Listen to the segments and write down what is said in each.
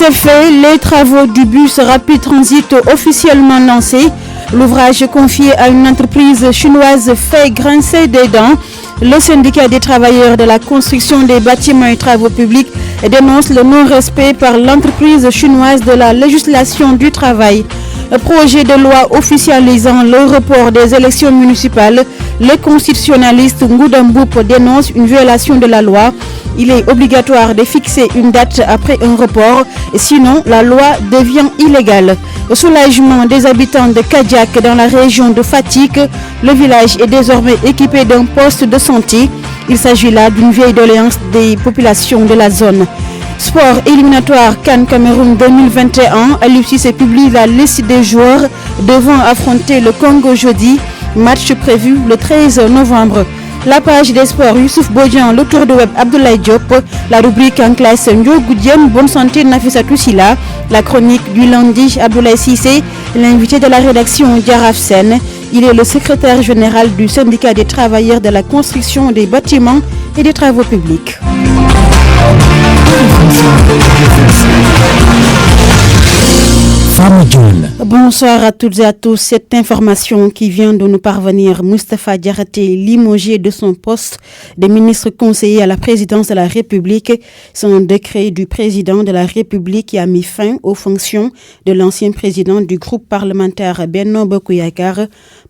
C'est fait, les travaux du bus Rapid Transit officiellement lancés. L'ouvrage confié à une entreprise chinoise fait grincer des dents. Le syndicat des travailleurs de la construction des bâtiments et travaux publics dénonce le non-respect par l'entreprise chinoise de la législation du travail. Projet de loi officialisant le report des élections municipales, le constitutionnaliste Ngouda Mboup dénonce une violation de la loi. Il est obligatoire de fixer une date après un report, sinon la loi devient illégale. Au soulagement des habitants de Kadiak dans la région de Fatick, le village est désormais équipé d'un poste de santé. Il s'agit là d'une vieille doléance des populations de la zone. Sport éliminatoire CAN Cameroun 2021. Aliou Cissé publie la liste des joueurs devant affronter le Congo jeudi. Match prévu le 13 novembre. La page des sports, Youssouf Bodian, le tour de web Abdoulaye Diop, la rubrique en classe Ndiogou Diem, bonne santé Nafissatou Silla, la chronique du lundi Abdoulaye Cissé, l'invité de la rédaction Diaraf Sen. Il est le secrétaire général du syndicat des travailleurs de la construction des bâtiments et des travaux publics. Bonsoir à toutes et à tous. Cette information qui vient de nous parvenir, Moustapha Diakhaté, limogé de son poste de ministre conseiller à la présidence de la République, c'est un décret du président de la République qui a mis fin aux fonctions de l'ancien président du groupe parlementaire Benno Bokk Yakaar.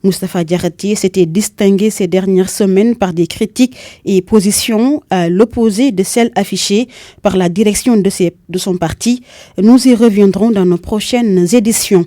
Moustapha Diakhaté s'était distingué ces dernières semaines par des critiques et positions à l'opposé de celles affichées par la direction de son parti. Nous y reviendrons dans nos prochaines éditions.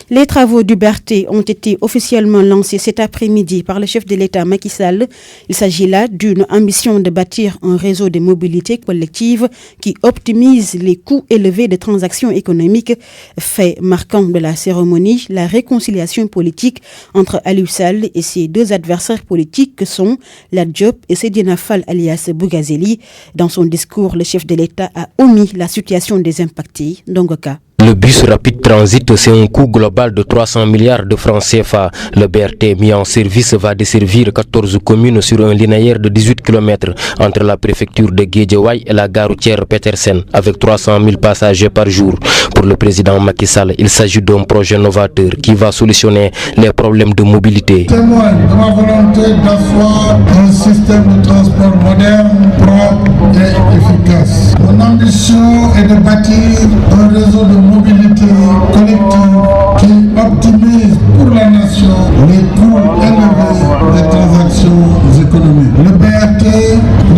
Les travaux du BRT ont été officiellement lancés cet après-midi par le chef de l'État Macky Sall. Il s'agit là d'une ambition de bâtir un réseau de mobilité collective qui optimise les coûts élevés de transactions économiques. Fait marquant de la cérémonie, la réconciliation politique entre Aliou Sall et ses deux adversaires politiques que sont Lat Diop et Seydina Fall alias Bougazeli. Dans son discours, le chef de l'État a omis la situation des impactés. Ndongoka. Le bus Rapid Transit, c'est un coût global de 300 milliards de francs CFA. Le BRT mis en service va desservir 14 communes sur un linéaire de 18 km entre la préfecture de Guédiawaye et la gare routière Petersen, avec 300 000 passagers par jour. Pour le président Macky Sall, il s'agit d'un projet novateur qui va solutionner les problèmes de mobilité. Témoigne de ma volonté d'asseoir un système de transport moderne, propre et efficace. Mon ambition est de bâtir un réseau de mobilité collective qui optimise pour la nation les coûts élevés des transactions économiques. Le BRT,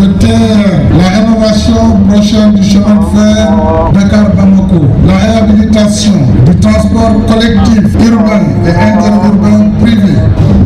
le TER, la rénovation prochaine du chemin de fer Dakar-Bamako, la réhabilitation du transport collectif urbain et interurbain privé,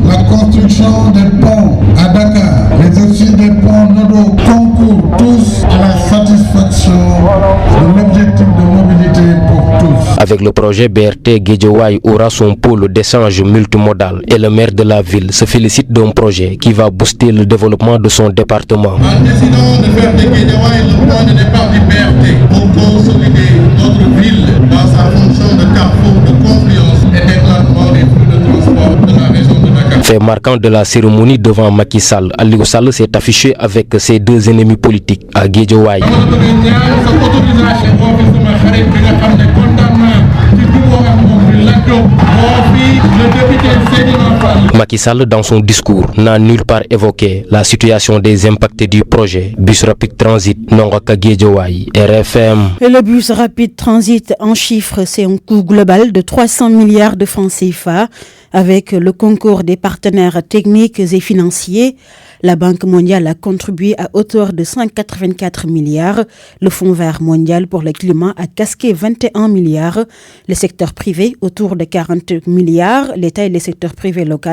la construction des ponts à Dakar, mais aussi des ponts nodaux concourent tous à la satisfaction de l'objectif de mobilité pour tous. Avec le projet BRT, Guédiawaye aura son pôle d'échange multimodal et le maire de la ville se félicite d'un projet qui va booster le développement de son département. En décidant de faire de Guédiawaye le point de départ du BRT pour consolider notre ville dans sa fonction de carrefour de confluence et d'éclatement des flux de transport de la région de Dakar. Fait marquant de la cérémonie devant Macky Sall, Aliou Sall s'est affiché avec ses deux ennemis politiques à Guédiawaye. Macky Sall, dans son discours, n'a nulle part évoqué la situation des impactés du projet Bus Rapid Transit Nongaka Guédiawaye, RFM. Et le bus Rapid Transit en chiffres, c'est un coût global de 300 milliards de francs CFA avec le concours des partenaires techniques et financiers. La Banque mondiale a contribué à hauteur de 184 milliards. Le Fonds vert mondial pour le climat a casqué 21 milliards. Le secteur privé, autour de 40 milliards. L'État et les secteurs privés locaux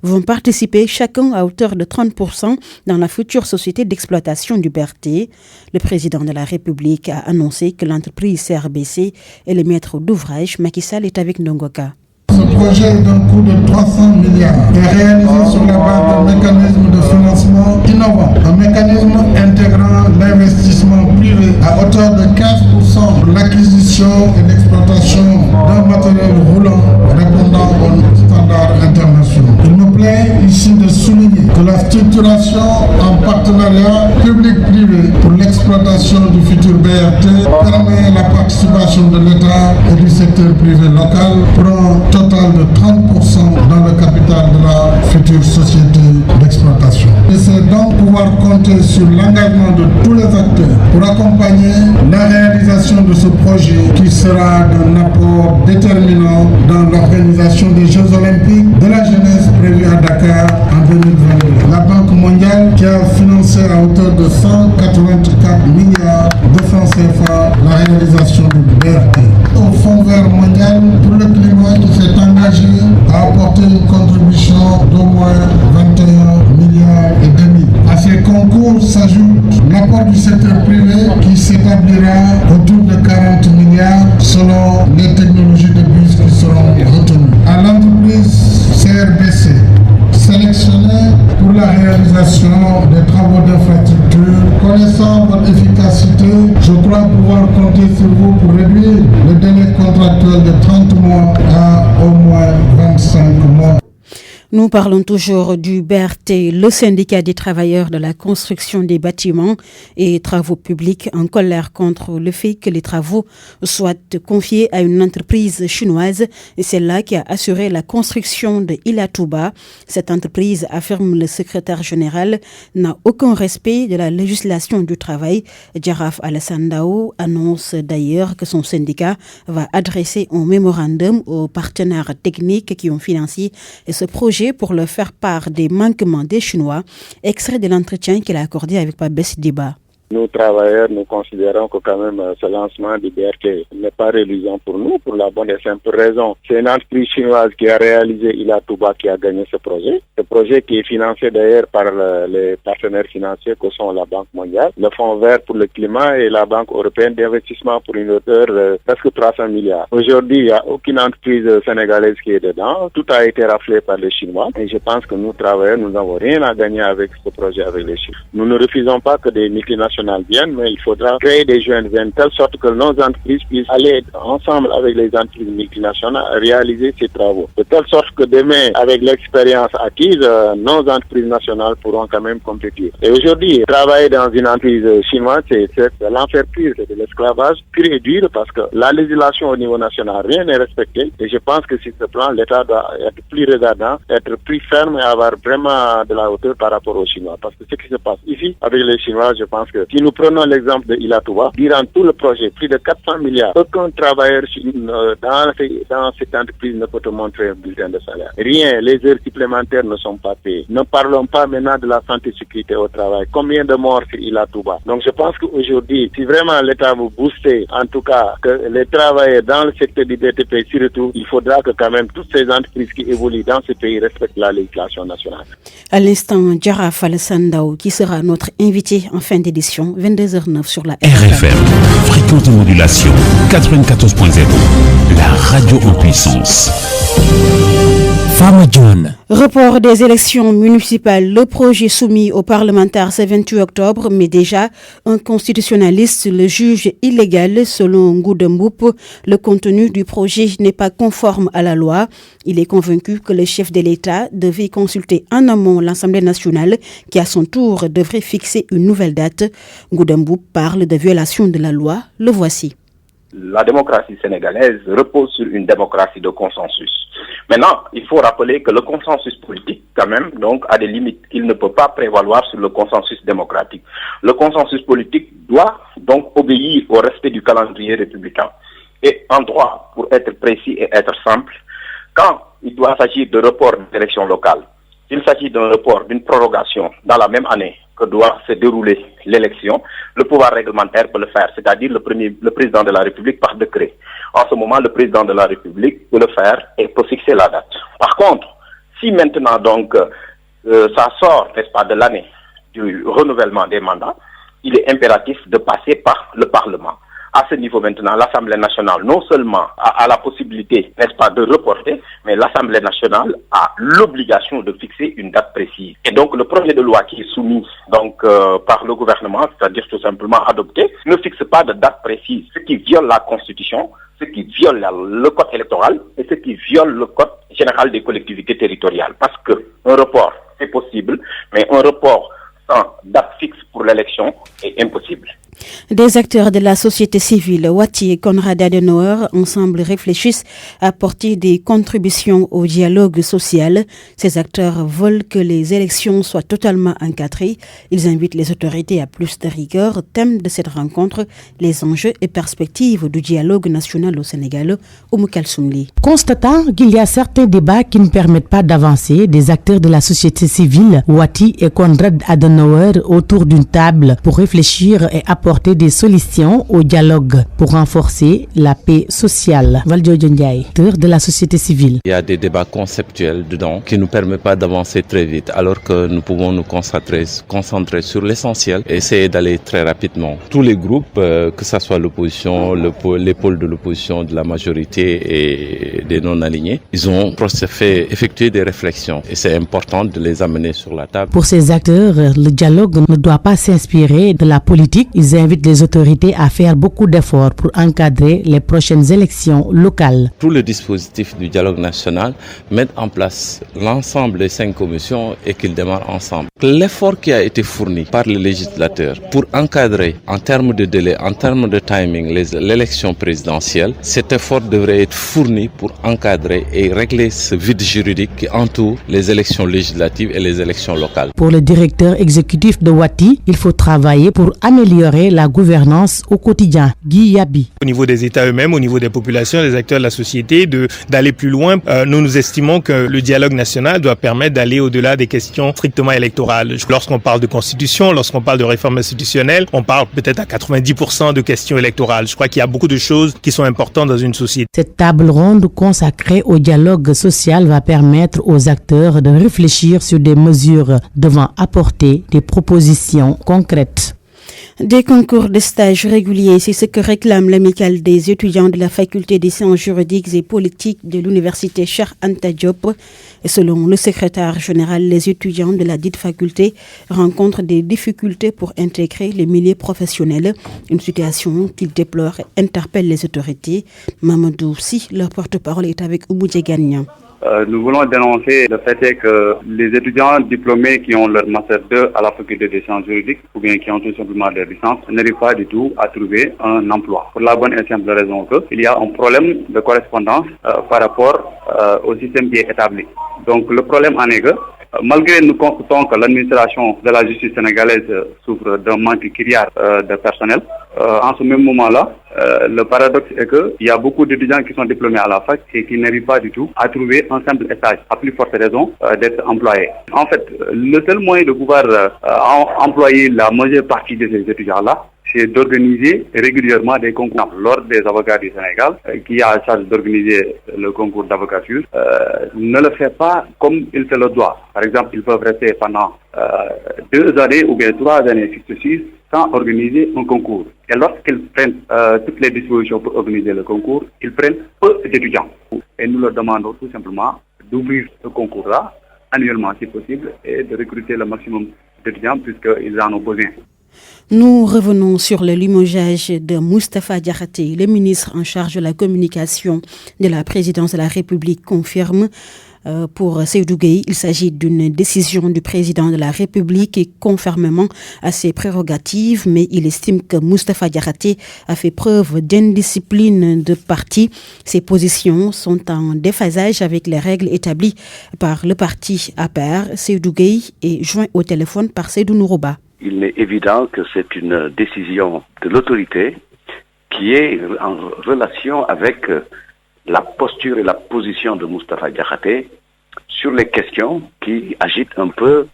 vont participer chacun à hauteur de 30% dans la future société d'exploitation du BRT. Le président de la République a annoncé que l'entreprise CRBC est le maître d'ouvrage. Macky Sall est avec Ndongoka. Ce projet d'un coût de 300 milliards est réalisé sur la base d'un mécanisme de financement innovant, un mécanisme intégrant l'investissement privé à hauteur de 15% pour l'acquisition et l'exploitation d'un matériel roulant répondant aux standards internationaux. Il me plaît ici de souligner que la structuration en partenariat public-privé pour l'exploitation du futur BRT permet la participation de l'État et du secteur privé local pour un total de 30% dans le capital de la future société d'exploitation. Et c'est donc pouvoir compter sur l'engagement de tous les acteurs pour accompagner la réalisation de ce projet qui sera d'un apport déterminant dans l'organisation des Jeux Olympiques de la jeunesse prévus à Dakar en 2022. La Banque mondiale qui a financé à hauteur de 184 milliards de francs CFA la réalisation du BRT. Au Fonds vert mondial pour le climat qui s'est engagé à apporter une contribution d'au moins 21 milliards et demi. À ces concours s'ajoute l'apport du secteur privé qui s'établira autour de 40 milliards selon les technologies de bus qui seront retenues. À l'entreprise CRBC, sélectionnée pour la réalisation des travaux d'infrastructure, connaissant votre efficacité, je crois pouvoir compter sur vous pour réduire le délai contractuel de 30 mois à au moins 25 mois. Nous parlons toujours du BRT, le syndicat des travailleurs de la construction des bâtiments et travaux publics, en colère contre le fait que les travaux soient confiés à une entreprise chinoise. Et c'est là qui a assuré la construction de Ila Touba. Cette entreprise, affirme le secrétaire général, n'a aucun respect de la législation du travail. Jaraf Alassane Dao annonce d'ailleurs que son syndicat va adresser un mémorandum aux partenaires techniques qui ont financé ce projet pour leur faire part des manquements des Chinois. Extrait de l'entretien qu'il a accordé avec Pabès Diba. Nous, travailleurs, nous considérons que quand même ce lancement du BRT n'est pas réalisant pour nous, pour la bonne et simple raison. C'est une entreprise chinoise qui a réalisé Ila Touba qui a gagné ce projet. Ce projet qui est financé d'ailleurs par les partenaires financiers que sont la Banque mondiale, le Fonds vert pour le climat et la Banque européenne d'investissement pour une hauteur de presque 300 milliards. Aujourd'hui, il n'y a aucune entreprise sénégalaise qui est dedans. Tout a été raflé par les Chinois. Et je pense que nous, travailleurs, nous n'avons rien à gagner avec ce projet avec les Chinois. Nous ne refusons pas que des multinationales viennent, mais il faudra créer des jeunes viennent de telle sorte que nos entreprises puissent aller ensemble avec les entreprises multinationales à réaliser ces travaux. De telle sorte que demain, avec l'expérience acquise, nos entreprises nationales pourront quand même compétir. Et aujourd'hui, travailler dans une entreprise chinoise, c'est de l'enfer pur, c'est de l'esclavage pur et dur parce que la législation au niveau national, rien n'est respecté. Et je pense que sur ce plan, l'État doit être plus regardant, être plus ferme et avoir vraiment de la hauteur par rapport aux Chinois. Parce que ce qui se passe ici, avec les Chinois, je pense que si nous prenons l'exemple de Ila Touba, durant tout le projet, plus de 400 milliards, aucun travailleur dans cette entreprise ne peut te montrer un bulletin de salaire. Rien, les heures supplémentaires ne sont pas payées. Ne parlons pas maintenant de la santé et sécurité au travail. Combien de morts sur Ila Touba? Donc je pense qu'aujourd'hui, si vraiment l'État veut booster, en tout cas, que les travailleurs dans le secteur du BTP, surtout, il faudra que quand même toutes ces entreprises qui évoluent dans ce pays respectent la législation nationale. À l'instant, Jaraf Alassane Dao, qui sera notre invité en fin d'édition, 22h09 sur la RFM, fréquence de modulation 94.0, la radio en puissance. Femme John. Report des élections municipales, le projet soumis aux parlementaires ce 28 octobre, mais déjà un constitutionnaliste le juge illégal selon Ngoudemboup. Le contenu du projet n'est pas conforme à la loi. Il est convaincu que le chef de l'État devait consulter en amont l'Assemblée nationale qui à son tour devrait fixer une nouvelle date. Ngoudemboup parle de violation de la loi. Le voici. La démocratie sénégalaise repose sur une démocratie de consensus. Maintenant, il faut rappeler que le consensus politique, quand même, donc, a des limites qu'il ne peut pas prévaloir sur le consensus démocratique. Le consensus politique doit donc obéir au respect du calendrier républicain. Et en droit, pour être précis et être simple, quand il doit s'agir de report d'élections locales, s'il s'agit d'un report, d'une prorogation dans la même année que doit se dérouler l'élection, le pouvoir réglementaire peut le faire, c'est-à-dire le président de la République par décret. En ce moment, le président de la République peut le faire et peut fixer la date. Par contre, si maintenant donc ça sort, n'est-ce pas, de l'année du renouvellement des mandats, il est impératif de passer par le Parlement. À ce niveau maintenant, l'Assemblée nationale non seulement a la possibilité, n'est-ce pas, de reporter, mais l'Assemblée nationale a l'obligation de fixer une date précise. Et donc le projet de loi qui est soumis donc par le gouvernement, c'est-à-dire tout simplement adopté, ne fixe pas de date précise, ce qui viole la Constitution, ce qui viole le code électoral et ce qui viole le code général des collectivités territoriales. Parce que un report, c'est possible, mais un report sans date fixe pour l'élection est impossible. Des acteurs de la société civile, Wati et Konrad Adenauer, ensemble réfléchissent à apporter des contributions au dialogue social. Ces acteurs veulent que les élections soient totalement encadrées. Ils invitent les autorités à plus de rigueur. Thème de cette rencontre, les enjeux et perspectives du dialogue national au Sénégal. Oumou Kalsoumli. Constatant qu'il y a certains débats qui ne permettent pas d'avancer, des acteurs de la société civile, Wati et Konrad Adenauer, autour d'une table pour réfléchir et apporter des solutions au dialogue pour renforcer la paix sociale. Valdio Ndiaye, acteur de la société civile. Il y a des débats conceptuels dedans qui ne nous permettent pas d'avancer très vite, alors que nous pouvons nous concentrer sur l'essentiel et essayer d'aller très rapidement. Tous les groupes, que ce soit l'opposition, les pôles de l'opposition, de la majorité et des non-alignés, ils ont effectué des réflexions et c'est important de les amener sur la table. Pour ces acteurs, le dialogue ne doit pas s'inspirer de la politique. Ils invitent les autorités à faire beaucoup d'efforts pour encadrer les prochaines élections locales. Tout le dispositif du dialogue national met en place l'ensemble des 5 commissions et qu'ils démarrent ensemble. L'effort qui a été fourni par le législateur pour encadrer en termes de délai, en termes de timing l'élection présidentielle, cet effort devrait être fourni pour encadrer et régler ce vide juridique qui entoure les élections législatives et les élections locales. Pour le directeur exécutif de Wati, il faut travailler pour améliorer la gouvernance au quotidien. Guy Yabi. Au niveau des États eux-mêmes, au niveau des populations, des acteurs de la société, d'aller plus loin. Nous estimons que le dialogue national doit permettre d'aller au-delà des questions strictement électorales. Lorsqu'on parle de constitution, lorsqu'on parle de réforme institutionnelle, on parle peut-être à 90% de questions électorales. Je crois qu'il y a beaucoup de choses qui sont importantes dans une société. Cette table ronde consacrée au dialogue social va permettre aux acteurs de réfléchir sur des mesures devant apporter des propositions concrètes. Des concours de stage réguliers, c'est ce que réclame l'amicale des étudiants de la faculté des sciences juridiques et politiques de l'université Cheikh Anta Diop. Selon le secrétaire général, les étudiants de la dite faculté rencontrent des difficultés pour intégrer les milieux professionnels, une situation qu'ils déplorent et interpelle les autorités. Mamadou Si, leur porte-parole, est avec Oumou Djegagnan. Nous voulons dénoncer le fait que les étudiants diplômés qui ont leur master 2 à la faculté des sciences juridiques ou bien qui ont tout simplement leur licence n'arrivent pas du tout à trouver un emploi. Pour la bonne et simple raison qu'il y a un problème de correspondance par rapport au système qui est établi. Donc le problème en est que malgré nous constatons que l'administration de la justice sénégalaise souffre d'un manque criard de personnel, en ce même moment-là, le paradoxe est qu'il y a beaucoup d'étudiants qui sont diplômés à la fac et qui n'arrivent pas du tout à trouver un simple stage, à plus forte raison d'être employés. En fait, le seul moyen de pouvoir employer la majeure partie de ces étudiants-là, c'est d'organiser régulièrement des concours. L'Ordre des avocats du Sénégal, qui a à charge d'organiser le concours d'avocature, ne le fait pas comme il se le doit. Par exemple, ils peuvent rester pendant 2 années ou bien 3 années successives sans organiser un concours. Et lorsqu'ils prennent toutes les dispositions pour organiser le concours, ils prennent peu d'étudiants. Et nous leur demandons tout simplement d'ouvrir ce concours-là annuellement si possible et de recruter le maximum d'étudiants puisqu'ils en ont besoin. Nous revenons sur le limogeage de Moustapha Diakhaté. Le ministre en charge de la communication de la présidence de la République confirme pour Seydou Gueye, il s'agit d'une décision du président de la République et conformément à ses prérogatives, mais il estime que Moustapha Diakhaté a fait preuve d'indiscipline de parti. Ses positions sont en déphasage avec les règles établies par le parti APR. Seydou Gueye est joint au téléphone par Seydou Nourouba. Il est évident que c'est une décision de l'autorité qui est en relation avec la posture et la position de Moustapha Diakhaté sur les questions qui agitent un peu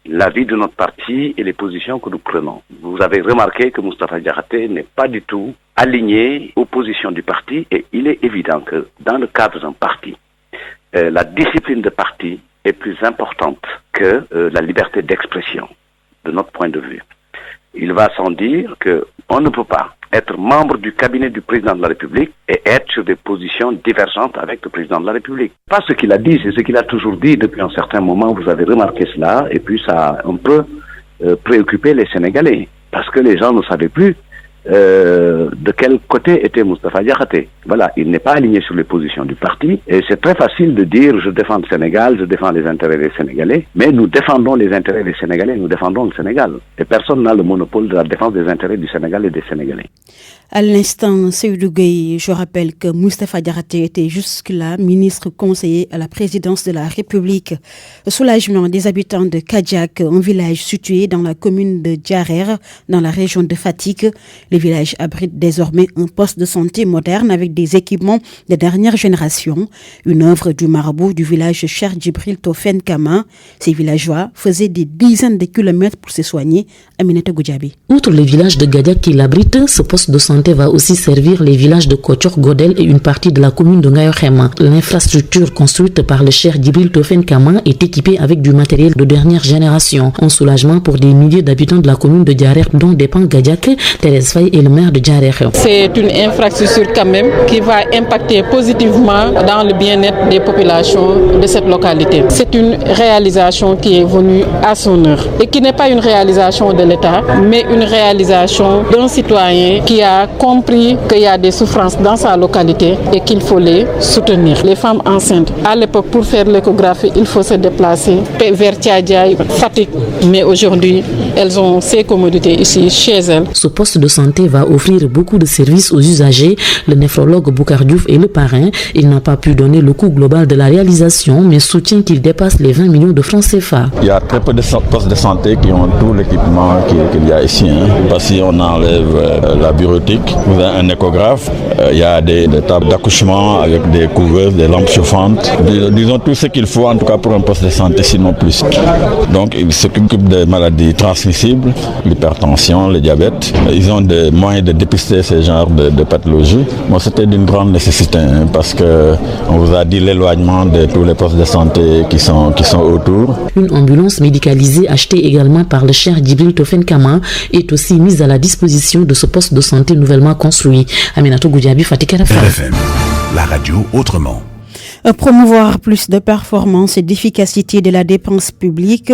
la vie de notre parti et les positions que nous prenons. Vous avez remarqué que Moustapha Diakhaté n'est pas du tout aligné aux positions du parti et il est évident que dans le cadre d'un parti, la discipline de parti est plus importante que la liberté d'expression. De notre point de vue. Il va sans dire qu'on ne peut pas être membre du cabinet du président de la République et être sur des positions divergentes avec le président de la République. Pas ce qu'il a dit, c'est ce qu'il a toujours dit depuis un certain moment, vous avez remarqué cela, et puis ça a un peu préoccupé les Sénégalais, parce que les gens ne savaient plus de quel côté était Moustapha Diakhaté. Voilà, il n'est pas aligné sur les positions du parti et c'est très facile de dire je défends le Sénégal, je défends les intérêts des Sénégalais, mais nous défendons les intérêts des Sénégalais, nous défendons le Sénégal. Et personne n'a le monopole de la défense des intérêts du Sénégal et des Sénégalais. À l'instant, Seydou Gueye, je rappelle que Moustapha Diakhaté était jusque-là ministre conseiller à la présidence de la République. Soulagement des habitants de Kadiak, un village situé dans la commune de Diarère, dans la région de Fatick. Le village abrite désormais un poste de santé moderne avec des équipements de dernière génération. Une œuvre du marabout du village Cheikh Djibril Tofen Kama. Ces villageois faisaient des dizaines de kilomètres pour se soigner. Aminata Goudjabi. Outre le village de Kadiak qui l'abrite, ce poste de santé va aussi servir les villages de Kotiok, Godel et une partie de la commune de Ngayokhema. L'infrastructure construite par le Cheikh Djibril Tofen Kama est équipée avec du matériel de dernière génération. Un soulagement pour des milliers d'habitants de la commune de Diarère dont dépend Kadiak. Thérèse Faye est le maire de Diarère. C'est une infrastructure quand même qui va impacter positivement dans le bien-être des populations de cette localité. C'est une réalisation qui est venue à son heure et qui n'est pas une réalisation de l'État, mais une réalisation d'un citoyen qui a compris qu'il y a des souffrances dans sa localité et qu'il faut les soutenir. Les femmes enceintes, à l'époque, pour faire l'échographie, il faut se déplacer vers Tchadjaï, Fatick, mais aujourd'hui, elles ont ces commodités ici, chez elles. Ce poste de santé va offrir beaucoup de services aux usagers. Le néphrologue Boucar Diouf est le parrain. Il n'a pas pu donner le coût global de la réalisation, mais soutient qu'il dépasse les 20 millions de francs CFA. Il y a très peu de postes de santé qui ont tout l'équipement qu'il y a ici. Parce que si on enlève la bureautique, vous avez un échographe, il y a des tables d'accouchement avec des couveuses, des lampes chauffantes. Disons tout ce qu'il faut en tout cas pour un poste de santé, sinon plus. Donc ils s'occupent des maladies transmissibles, l'hypertension, le diabète. Ils ont des moyens de dépister ce genre de pathologies. Moi, c'était d'une grande nécessité parce qu'on vous a dit l'éloignement de tous les postes de santé qui sont autour. Une ambulance médicalisée achetée également par le Cheikh Djibril Tofen Kama est aussi mise à la disposition de ce poste de santé nouvellement construit. Aminatou Goudjabi, Fatick RFM. La radio autrement. Promouvoir plus de performance et d'efficacité de la dépense publique,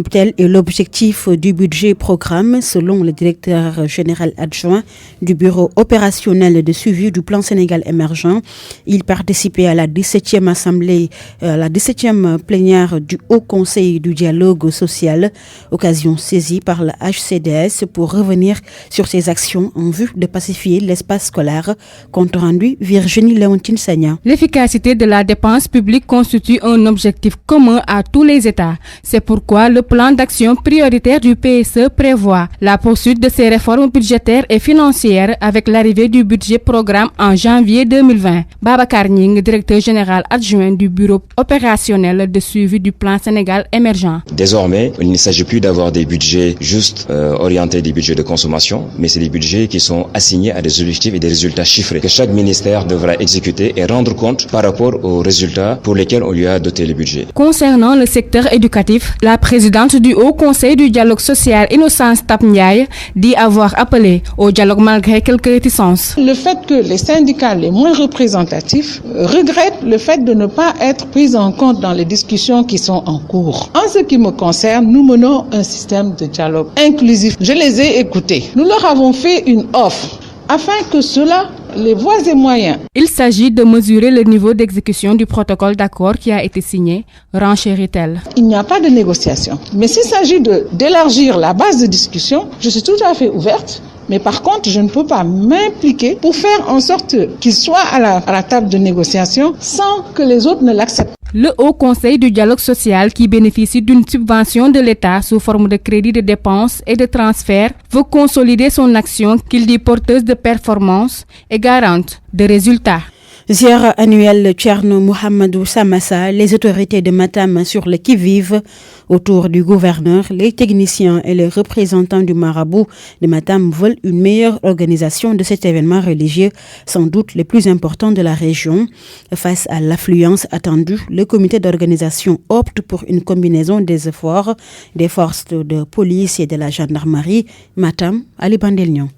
tel est l'objectif du budget programme selon le directeur général adjoint du bureau opérationnel de suivi du plan Sénégal émergent. Il participait à la 17e assemblée, la 17e plénière du Haut Conseil du dialogue social, occasion saisie par la HCDS pour revenir sur ses actions en vue de pacifier l'espace scolaire. Compte rendu Virginie Léontine Sagna. L'efficacité de la dépense publique constitue un objectif commun à tous les États. C'est pourquoi le plan d'action prioritaire du PSE prévoit la poursuite de ces réformes budgétaires et financières avec l'arrivée du budget programme en janvier 2020. Babacar Ning, directeur général adjoint du bureau opérationnel de suivi du plan Sénégal émergent. Désormais, il ne s'agit plus d'avoir des budgets juste orientés des budgets de consommation, mais c'est des budgets qui sont assignés à des objectifs et des résultats chiffrés que chaque ministère devra exécuter et rendre compte par rapport aux résultats pour lesquels on lui a doté le budget. Concernant le secteur éducatif, la présidente du Haut Conseil du dialogue social, Innocence Tap Ndiaye, dit avoir appelé au dialogue malgré quelques réticences. Le fait que les syndicats les moins représentatifs regrettent le fait de ne pas être pris en compte dans les discussions qui sont en cours. En ce qui me concerne, nous menons un système de dialogue inclusif. Je les ai écoutés. Nous leur avons fait une offre afin que cela, les voies et moyens. Il s'agit de mesurer le niveau d'exécution du protocole d'accord qui a été signé, renchérit-elle. Il n'y a pas de négociation. Mais s'il s'agit d'élargir la base de discussion, je suis tout à fait ouverte. Mais par contre, je ne peux pas m'impliquer pour faire en sorte qu'ils soient à la table de négociation sans que les autres ne l'acceptent. Le Haut Conseil du dialogue social, qui bénéficie d'une subvention de l'État sous forme de crédits de dépenses et de transferts, veut consolider son action qu'il dit porteuse de performance et garante de résultats. Ziara annuelle Thierno Mohamedou Samassa, les autorités de Matam sur le qui-vive autour du gouverneur, les techniciens et les représentants du marabout de Matam veulent une meilleure organisation de cet événement religieux, sans doute le plus important de la région. Face à l'affluence attendue, le comité d'organisation opte pour une combinaison des efforts des forces de police et de la gendarmerie. Matam, Ali Bandelnion.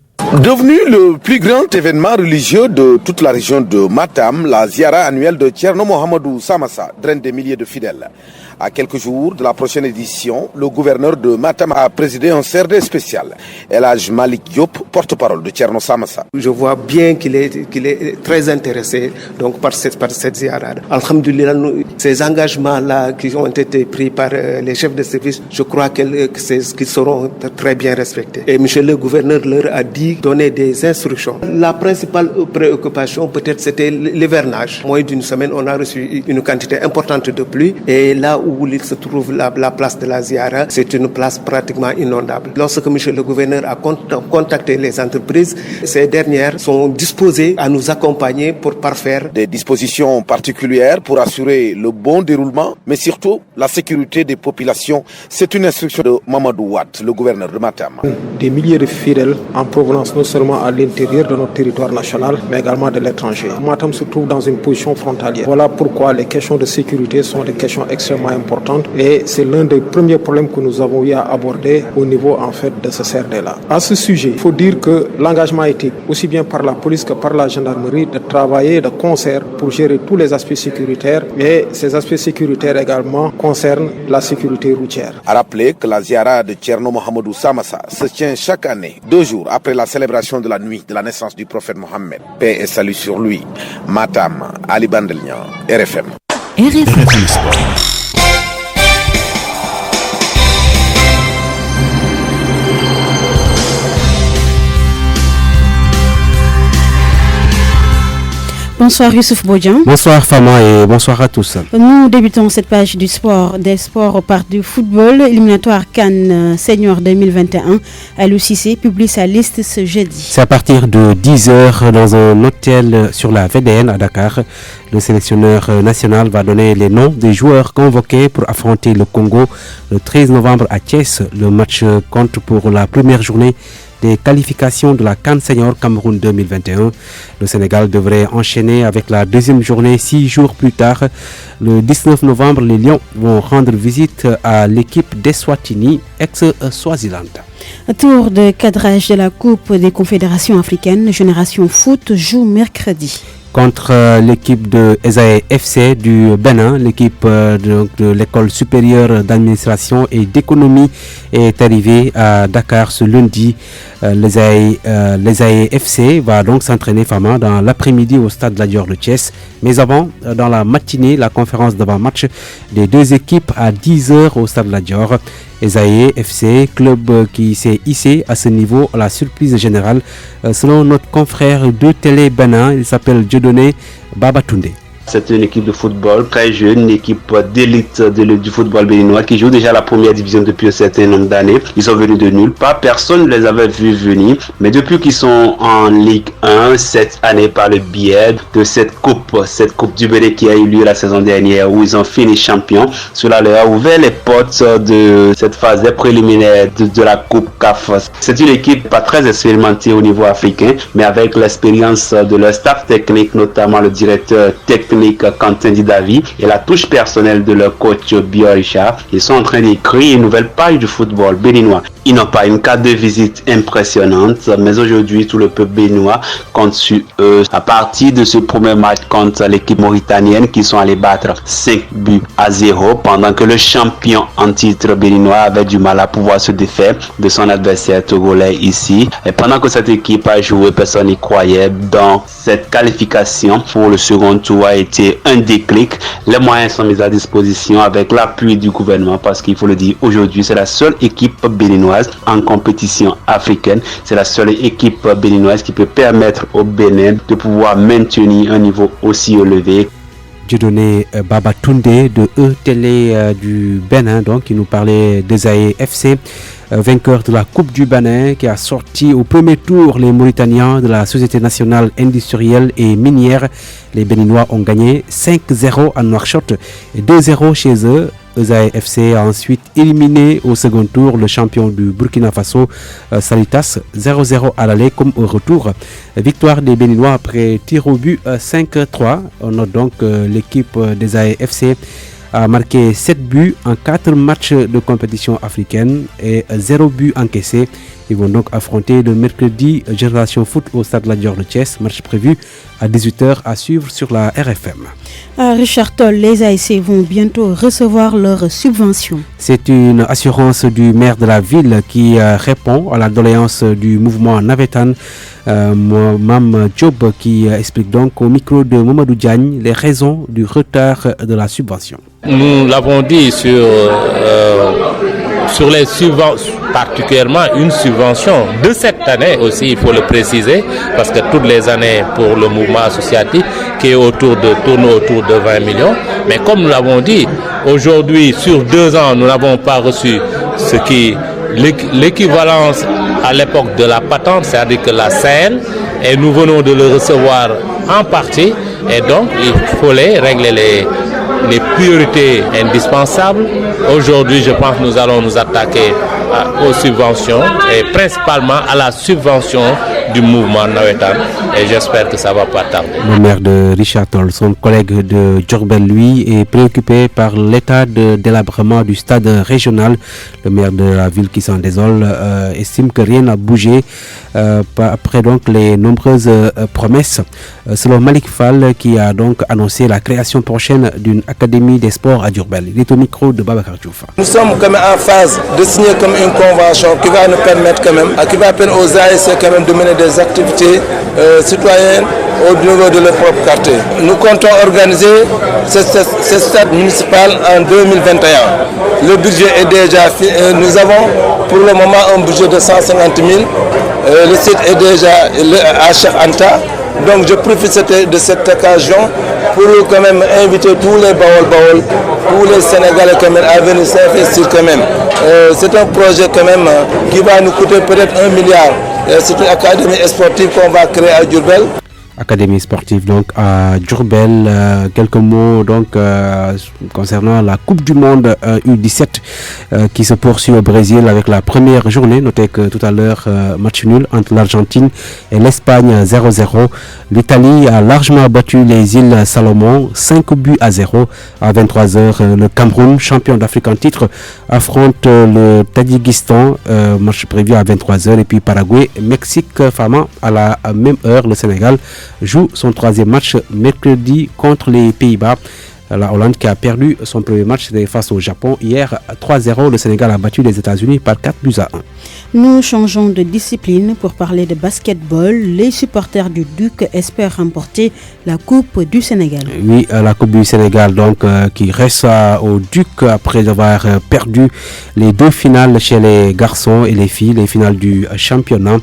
Devenu le plus grand événement religieux de toute la région de Matam, la ziara annuelle de Thierno Mohamedou Samassa draine des milliers de fidèles. À quelques jours de la prochaine édition, le gouverneur de Matam a présidé un CRD spécial. El Hadj Malik Diop, porte-parole de Thierno Samassa. Je vois bien qu'il est très intéressé donc, par cette ziara. Alhamdulillah, ces engagements-là qui ont été pris par les chefs de service, je crois qu'ils seront très bien respectés. Et monsieur le gouverneur leur a dit donner des instructions. La principale préoccupation, peut-être, c'était l'hivernage. Moins d'une semaine, on a reçu une quantité importante de pluie. Et là où il se trouve la place de la Ziara, c'est une place pratiquement inondable. Lorsque monsieur le gouverneur a contacté les entreprises, ces dernières sont disposées à nous accompagner pour parfaire des dispositions particulières pour assurer le bon déroulement, mais surtout la sécurité des populations. C'est une instruction de Mamadou Watt, le gouverneur de Matam. Des milliers de fidèles en provenance non seulement à l'intérieur de notre territoire national, mais également de l'étranger. Matam se trouve dans une position frontalière. Voilà pourquoi les questions de sécurité sont des questions extrêmement importantes et c'est l'un des premiers problèmes que nous avons eu à aborder au niveau en fait de ce CRD-là. À ce sujet, il faut dire que l'engagement a été aussi bien par la police que par la gendarmerie de travailler de concert pour gérer tous les aspects sécuritaires et ces aspects sécuritaires également concernent la sécurité routière. À rappeler que la ziara de Thierno Mohamedou Samassa se tient chaque année, 2 jours après la célébration de la nuit de la naissance du prophète Mohammed. Paix et salut sur lui. Matam, Ali Bandelian, RFM. RFM Sport. Bonsoir Youssouf Bodjan. Bonsoir Fama et bonsoir à tous. Nous débutons cette page des sports par du football. Éliminatoire CAN Senior 2021. Aliou Cissé publie sa liste ce jeudi. C'est à partir de 10h dans un hôtel sur la VDN à Dakar. Le sélectionneur national va donner les noms des joueurs convoqués pour affronter le Congo le 13 novembre à Thiès. Le match compte pour la première journée des qualifications de la CAN Senior Cameroun 2021. Le Sénégal devrait enchaîner avec la deuxième journée 6 jours plus tard. Le 19 novembre, les Lions vont rendre visite à l'équipe d'Eswatini, ex-Swaziland. Tour de cadrage de la Coupe des Confédérations africaines, Génération Foot joue mercredi. Contre l'équipe de Esaïe FC du Bénin, l'équipe de l'école supérieure d'administration et d'économie est arrivée à Dakar ce lundi. L'Esaïe FC va donc s'entraîner dans l'après-midi au stade Lat Dior de Thiès. Mais avant, dans la matinée, la conférence d'avant-match des deux équipes à 10h au stade Lat Dior. Esaïe FC, club qui s'est hissé à ce niveau à la surprise générale. Selon notre confrère de Télé Bénin, il s'appelle Dieudonné Babatunde. C'est une équipe de football très jeune, une équipe d'élite du football béninois qui joue déjà la première division depuis un certain nombre d'années. Ils sont venus de nulle part, personne ne les avait vus venir. Mais depuis qu'ils sont en Ligue 1 cette année par le biais de cette coupe du Bénin qui a eu lieu la saison dernière où ils ont fini champions, cela leur a ouvert les portes de cette phase des préliminaires de la coupe CAF. C'est une équipe pas très expérimentée au niveau africain, mais avec l'expérience de leur staff technique, notamment le directeur technique Quentin Didavi et la touche personnelle de leur coach Bio Richard. Ils sont en train d'écrire une nouvelle page du football béninois. Ils n'ont pas une carte de visite impressionnante, mais aujourd'hui tout le peuple béninois compte sur eux. À partir de ce premier match contre l'équipe mauritanienne qui sont allés battre 5-0 pendant que le champion en titre béninois avait du mal à pouvoir se défaire de son adversaire togolais ici. Et pendant que cette équipe a joué, personne n'y croyait. Dans cette qualification pour le second tour a été un déclic. Les moyens sont mis à disposition avec l'appui du gouvernement parce qu'il faut le dire, aujourd'hui c'est la seule équipe béninoise en compétition africaine. C'est la seule équipe béninoise qui peut permettre au Bénin de pouvoir maintenir un niveau aussi élevé. Dieudonné Babatunde de E-Télé du Bénin, donc, qui nous parlait d'Esaïe FC, vainqueur de la Coupe du Bénin, qui a sorti au premier tour les Mauritaniens de la Société nationale industrielle et minière. Les Béninois ont gagné 5-0 à Nouakchott et 2-0 chez eux. Esaïe FC a ensuite éliminé au second tour le champion du Burkina Faso, Salitas, 0-0 à l'aller comme au retour. Victoire des Béninois après tir au but 5-3. On note donc l'équipe d'Esaïe FC a marqué 7 buts en 4 matchs de compétition africaine et 0 but encaissé. Ils vont donc affronter le mercredi Génération Foot au stade La Dior de Thiès, match prévu à 18h à suivre sur la RFM. Richard Toll, les ASC vont bientôt recevoir leur subvention. C'est une assurance du maire de la ville qui répond à la doléance du mouvement Navetan. Mam Diop qui explique donc au micro de Mamadou Diagne les raisons du retard de la subvention. Nous l'avons dit sur les subventions, particulièrement une subvention de cette année aussi, il faut le préciser, parce que toutes les années pour le mouvement associatif qui est tourne autour de 20 millions. Mais comme nous l'avons dit, aujourd'hui, sur 2 ans, nous n'avons pas reçu l'équivalence à l'époque de la patente, c'est-à-dire que la scène, et nous venons de le recevoir en partie, et donc il fallait régler les priorités indispensables. Aujourd'hui, je pense que nous allons nous attaquer aux subventions et principalement à la subvention du mouvement Nawetan, et j'espère que ça ne va pas tarder. Le maire de Richard Toll, son collègue de Diourbel, lui, est préoccupé par l'état de délabrement du stade régional. Le maire de la ville qui s'en désole estime que rien n'a bougé après donc les nombreuses promesses. Selon Malik Fall, qui a donc annoncé la création prochaine d'une académie des sports à Diourbel. Il est au micro de Babacar Diouf. Nous sommes quand même en phase de signer comme une convention qui va nous permettre quand même, qui va permettre aux ASC quand même de mener des activités citoyennes au niveau de leur propre quartier. Nous comptons organiser ce stade municipal en 2021. Le budget est déjà fait. Nous avons pour le moment un budget de 150 000. Le site est déjà à Cheikh Anta. Donc je profite de cette occasion pour quand même inviter tous les Baol, tous les Sénégalais quand même à venir s'investir quand même. C'est un projet quand même qui va nous coûter peut-être 1 milliard. C'est une académie sportive qu'on va créer à Diourbel. Académie sportive donc à Diourbel. Quelques mots donc concernant la Coupe du Monde U17 qui se poursuit au Brésil avec la première journée. Notez que tout à l'heure match nul entre l'Argentine et l'Espagne 0-0. L'Italie a largement battu les îles Salomon 5-0. À 23h, le Cameroun, champion d'Afrique en titre, affronte le Tadjikistan, match prévu à 23h. Et puis Paraguay, Mexique, Fama à la même heure. Le Sénégal joue son 3e match mercredi contre les Pays-Bas. La Hollande qui a perdu son premier match face au Japon hier 3-0. Le Sénégal a battu les États-Unis par 4-1. Nous changeons de discipline pour parler de basketball. Les supporters du Duc espèrent remporter la Coupe du Sénégal. Oui, la Coupe du Sénégal donc qui reste au Duc après avoir perdu les 2 finales chez les garçons et les filles, les finales du championnat.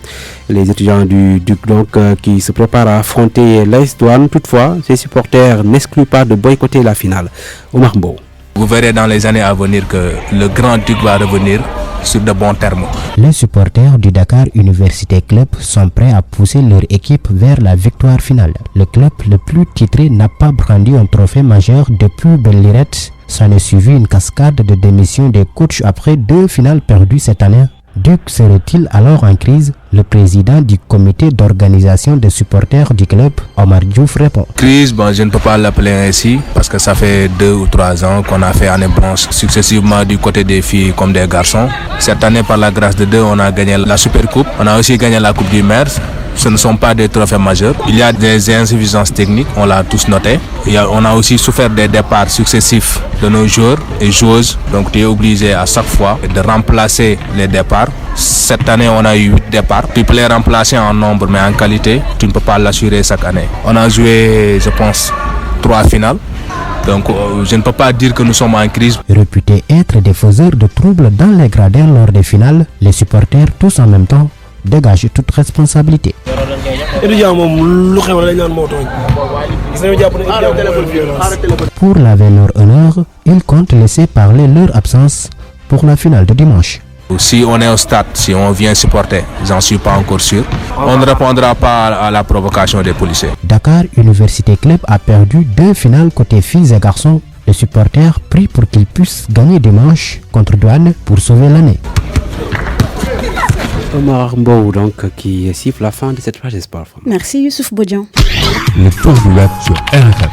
Les étudiants du Duc donc qui se préparent à affronter l'AS Douanes. Toutefois, ces supporters n'excluent pas de boycotter la finale. Omar Mbow. Vous verrez dans les années à venir que le Grand Duc va revenir sur de bons termes. Les supporters du Dakar Université Club sont prêts à pousser leur équipe vers la victoire finale. Le club le plus titré n'a pas brandi un trophée majeur depuis Bellirette. S'en est suivi une cascade de démissions des coachs après 2 finales perdues cette année. Duc serait-il alors en crise? Le président du comité d'organisation des supporters du club, Omar Diouf, répond. Crise, je ne peux pas l'appeler ainsi parce que ça fait 2 ou 3 ans qu'on a fait année blanche successivement du côté des filles comme des garçons. Cette année, par la grâce de Dieu, on a gagné la Super Coupe. On a aussi gagné la Coupe du Maire. Ce ne sont pas des trophées majeurs. Il y a des insuffisances techniques, on l'a tous noté. On a aussi souffert des départs successifs de nos joueurs et joueuses. Donc tu es obligé à chaque fois de remplacer les départs. Cette année, on a eu 8 départs. Tu peux les remplacer en nombre, mais en qualité, tu ne peux pas l'assurer chaque année. On a joué, je pense, 3 finales. Donc je ne peux pas dire que nous sommes en crise. Réputés être des faiseurs de troubles dans les gradins lors des finales, les supporters, tous en même temps, dégagent toute responsabilité. Pour laver leur honneur, ils comptent laisser parler leur absence pour la finale de dimanche. Si on est au stade, si on vient supporter, j'en suis pas encore sûr, on ne répondra pas à la provocation des policiers. Dakar Université Club a perdu 2 finales côté filles et garçons. Les supporters prient pour qu'ils puissent gagner dimanche contre Douane pour sauver l'année. Omar Mbow donc qui siffle la fin de cette page d'espoir. Merci Youssouf Bodian. Le tour du web sur RFM.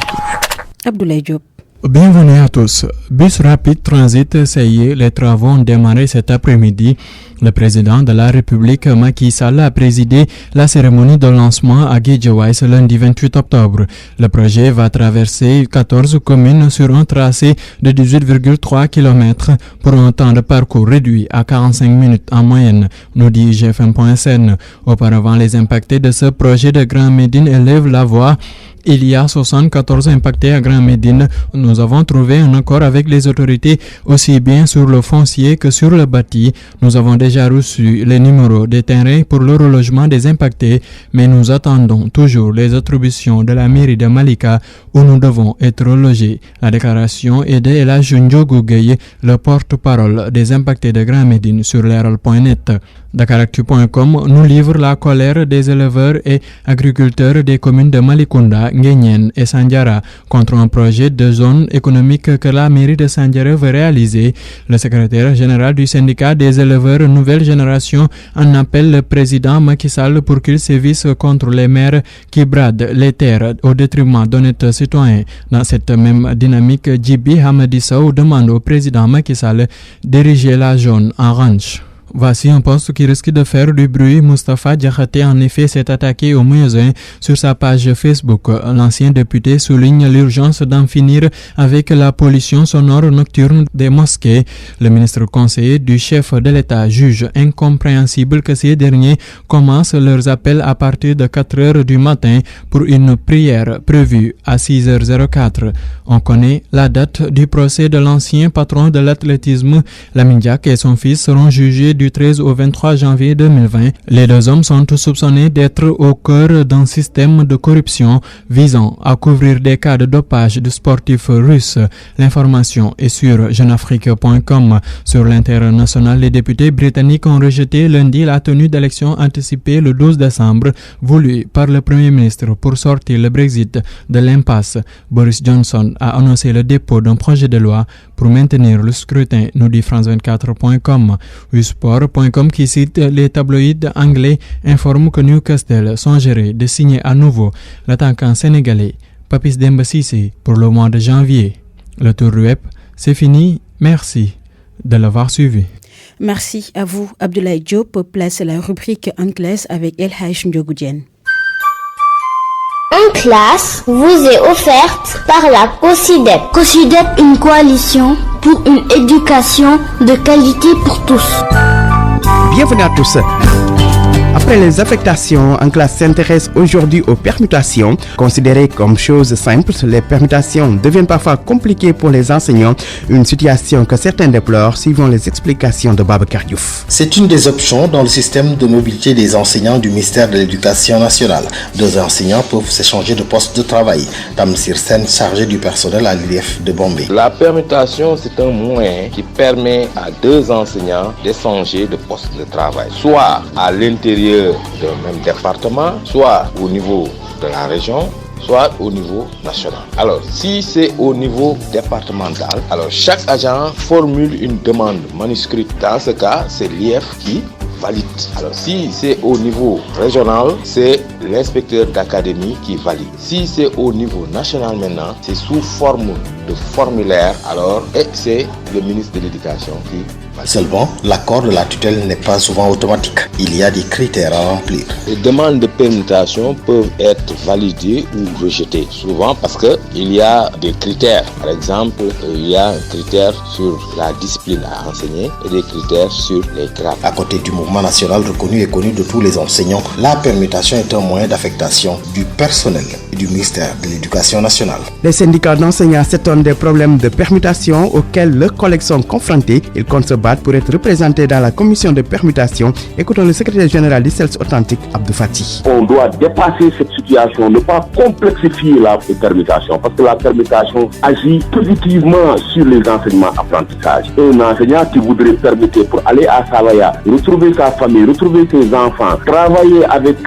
Abdoulaye Diop. Bienvenue à tous. Bus Rapid Transit, ça y est, les travaux ont démarré cet après-midi. Le président de la République, Macky Sall, a présidé la cérémonie de lancement à Guédiawaye ce lundi 28 octobre. Le projet va traverser 14 communes sur un tracé de 18,3 km pour un temps de parcours réduit à 45 minutes en moyenne, nous dit GFM.sn. Auparavant, les impactés de ce projet de Grand Médine élèvent la voix. Il y a 74 impactés à Grand Médine. Nous avons trouvé un accord avec les autorités aussi bien sur le foncier que sur le bâti. Nous avons déjà reçu les numéros des terrains pour le relogement des impactés, mais nous attendons toujours les attributions de la mairie de Malika où nous devons être relogés. La déclaration est de Elhadji Ndiogou Gueye, le porte-parole des impactés de Grand Médine sur leral.net. Dakaractu.com nous livre la colère des éleveurs et agriculteurs des communes de Malicounda, Nguéniène et Sandiara contre un projet de zone économique que la mairie de Sandiara veut réaliser. Le secrétaire général du syndicat des éleveurs Nouvelle Génération en appelle le président Macky Sall pour qu'il sévisse contre les maires qui bradent les terres au détriment d'honnêtes citoyens. Dans cette même dynamique, Djibi Hamadi Sow demande au président Macky Sall d'ériger la zone en ranch. Voici un poste qui risque de faire du bruit. Moustapha Diakhaté en effet s'est attaqué au muezzin sur sa page Facebook. L'ancien député souligne l'urgence d'en finir avec la pollution sonore nocturne des mosquées. Le ministre conseiller du chef de l'État juge incompréhensible que ces derniers commencent leurs appels à partir de 4 heures du matin pour une prière prévue à 6h04. On connaît la date du procès de l'ancien patron de l'athlétisme. Lamine Diack et son fils seront jugés du 13 au 23 janvier 2020. Les deux hommes sont soupçonnés d'être au cœur d'un système de corruption visant à couvrir des cas de dopage de sportifs russes. L'information est sur jeunafrique.com. Sur l'international, les députés britanniques ont rejeté lundi la tenue d'élections anticipées le 12 décembre voulue par le Premier ministre pour sortir le Brexit de l'impasse. Boris Johnson a annoncé le dépôt d'un projet de loi pour maintenir le scrutin, nous dit France24.com. Sport.com qui cite les tabloïds anglais informe que Newcastle songerait de signer à nouveau l'attaquant sénégalais Papis Demba Cissé pour le mois de janvier. Le tour du web, c'est fini. Merci de l'avoir suivi. Merci à vous, Abdoulaye Diop. Place la rubrique en classe avec Elhadji Ndiogou Diène. En classe vous est offerte par la COSIDEP. COSIDEP, une coalition pour une éducation de qualité pour tous. Bienvenue à tous. Après les affectations, en classe s'intéresse aujourd'hui aux permutations. Considérées comme choses simples, les permutations deviennent parfois compliquées pour les enseignants, une situation que certains déplorent, suivant les explications de Babacar Diouf. C'est une des options dans le système de mobilité des enseignants du ministère de l'Éducation nationale. Deux enseignants peuvent s'échanger de poste de travail. Tamsir Sen, chargé du personnel à l'IDF de Bombay. La permutation, c'est un moyen qui permet à deux enseignants d'échanger de poste de travail, soit à l'intérieur d'un même département, soit au niveau de la région, soit au niveau national. Alors, si c'est au niveau départemental, alors chaque agent formule une demande manuscrite. Dans ce cas, c'est l'IF qui valide. Alors, si c'est au niveau régional, c'est l'inspecteur d'académie qui valide. Si c'est au niveau national maintenant, c'est sous forme de formulaire, alors, et c'est le ministre de l'Éducation qui valide. Seulement, l'accord de la tutelle n'est pas souvent automatique. Il y a des critères à remplir. Les demandes de permutation peuvent être validées ou rejetées, souvent parce qu'il y a des critères. Par exemple, il y a un critère sur la discipline à enseigner et des critères sur les grades. À côté du mouvement national reconnu et connu de tous les enseignants, la permutation est un moyen d'affectation du personnel et du ministère de l'Éducation nationale. Les syndicats d'enseignants s'étonnent des problèmes de permutation auxquels leurs collègues sont confrontés. Ils comptent se battre pour être représentés dans la commission de permutation. Écoutons le secrétaire général du CELS authentique, Abdou Fati. On doit dépasser cette situation, ne pas complexifier la permutation, parce que la permutation agit positivement sur les enseignements apprentissages. Un enseignant qui voudrait permuter pour aller à Savaya, retrouver sa famille, retrouver ses enfants, travailler avec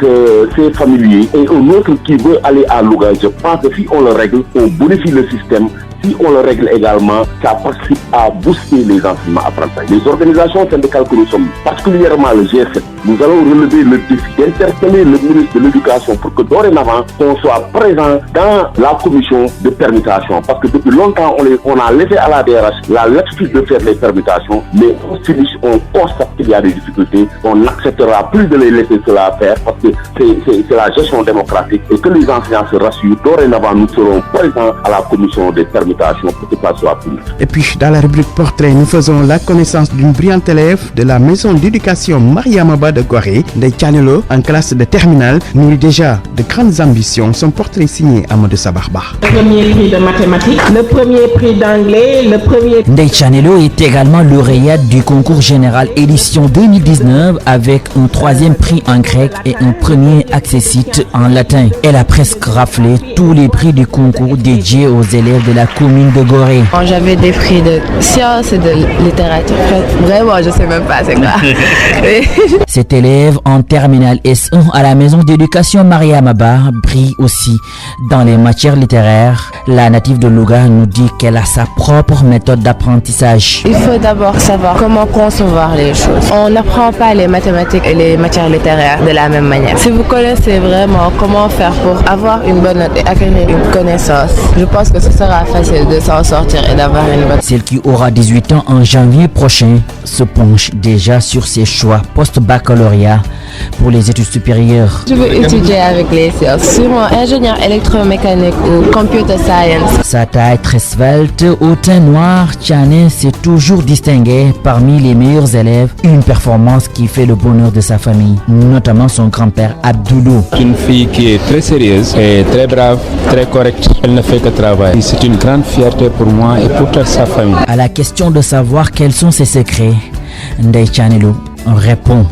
ses familiers, et un autre qui veut aller à Louga, je pense que si on le règle, on bonifie le système. Si on le règle également, ça participe à booster les enseignements apprentissages. Les organisations syndicales que nous sommes, particulièrement le G7, nous allons relever le défi d'interpeller le ministre de l'Éducation pour que dorénavant, on soit présent dans la commission de permutation. Parce que depuis longtemps, on a laissé à la DRH la latitude de faire les permutations, mais on constate qu'il y a des difficultés. On n'acceptera plus de les laisser cela faire parce que c'est la gestion démocratique et que les enseignants se rassurent. Dorénavant, nous serons présents à la commission des permutations pour que ça soit plus. Et puis, dans la rubrique portrait, nous faisons la connaissance d'une brillante élève de la maison d'éducation Mariamaba de Gorée, de Tchanelo, en classe de terminale, nourrit déjà de grandes ambitions. Son portrait signé Amadou Sabarba. Le premier prix de mathématiques, le premier prix d'anglais, le premier... Ndeye Tchanelo est également lauréate du concours général édition 2019 avec un 3e prix en grec et un premier accessite en latin. Elle a presque raflé tous les prix du concours dédiés aux élèves de la commune de Gorée. J'avais des prix de sciences et de littérature. Vraiment, je sais même pas c'est quoi. Cet élève en terminale S1 à la maison d'éducation Mariamaba brille aussi dans les matières littéraires. La native de Louga nous dit qu'elle a sa propre méthode d'apprentissage. Il faut d'abord savoir comment concevoir les choses. On n'apprend pas les mathématiques et les matières littéraires de la même manière. Si vous connaissez vraiment comment faire pour avoir une bonne note et acquérir une connaissance, je pense que ce sera facile de s'en sortir et d'avoir une bonne... Celle qui aura 18 ans en janvier prochain se penche déjà sur ses choix post-baccalauréat pour les études supérieures. Je veux étudier avec les sciences, sûrement ingénieur électromécanique ou computer science. Sa taille très svelte, au teint noir, Tchané s'est toujours distingué parmi les meilleurs élèves. Une performance qui fait le bonheur de sa famille, notamment son grand-père Abdoulou. Une fille qui est très sérieuse et très brave, très correcte. Elle ne fait que travailler. C'est une grande fierté pour moi et pour toute sa famille. À la question de savoir quels sont ses secrets, Ndeye Tchanelo répond.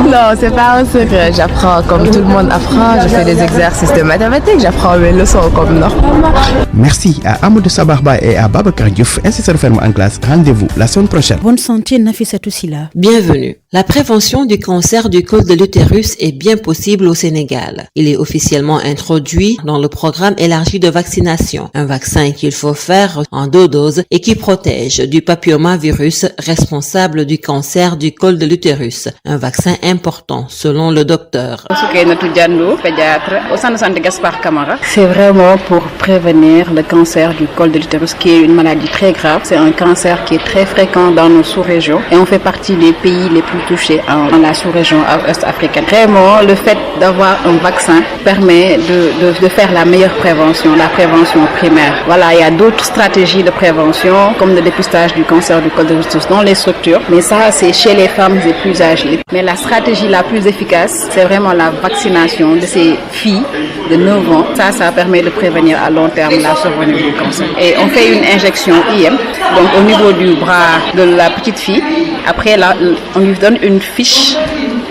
Non, c'est pas un secret. J'apprends comme tout le monde apprend. Je fais des exercices de mathématiques. J'apprends mes leçons comme normalement. Merci à Amadou Sabarba et à Babacar Diouf. Ainsi se referme en classe. Rendez-vous la semaine prochaine. Bonne santé, Nafissatou Sila. Bienvenue. La prévention du cancer du col de l'utérus est bien possible au Sénégal. Il est officiellement introduit dans le programme élargi de vaccination. Un vaccin qu'il faut faire en 2 doses et qui protège du papillomavirus responsable du cancer du col de l'utérus. Un vaccin important selon le docteur. Pédiatre au centre de santé Gaspard Camara. C'est vraiment pour prévenir le cancer du col de l'utérus qui est une maladie très grave. C'est un cancer qui est très fréquent dans nos sous-régions et on fait partie des pays les plus touchés en la sous-région ouest-africaine. Vraiment, le fait d'avoir un vaccin permet de faire la meilleure prévention, la prévention primaire. Voilà, il y a d'autres stratégies de prévention comme le dépistage du cancer du col de l'utérus dans les structures, mais ça c'est chez les femmes les plus âgées. Mais la stratégie la plus efficace, c'est vraiment la vaccination de ces filles de 9 ans. Ça permet de prévenir à long terme la survenue du cancer. Et on fait une injection IM, donc au niveau du bras de la petite fille. Après, là, on lui donne une fiche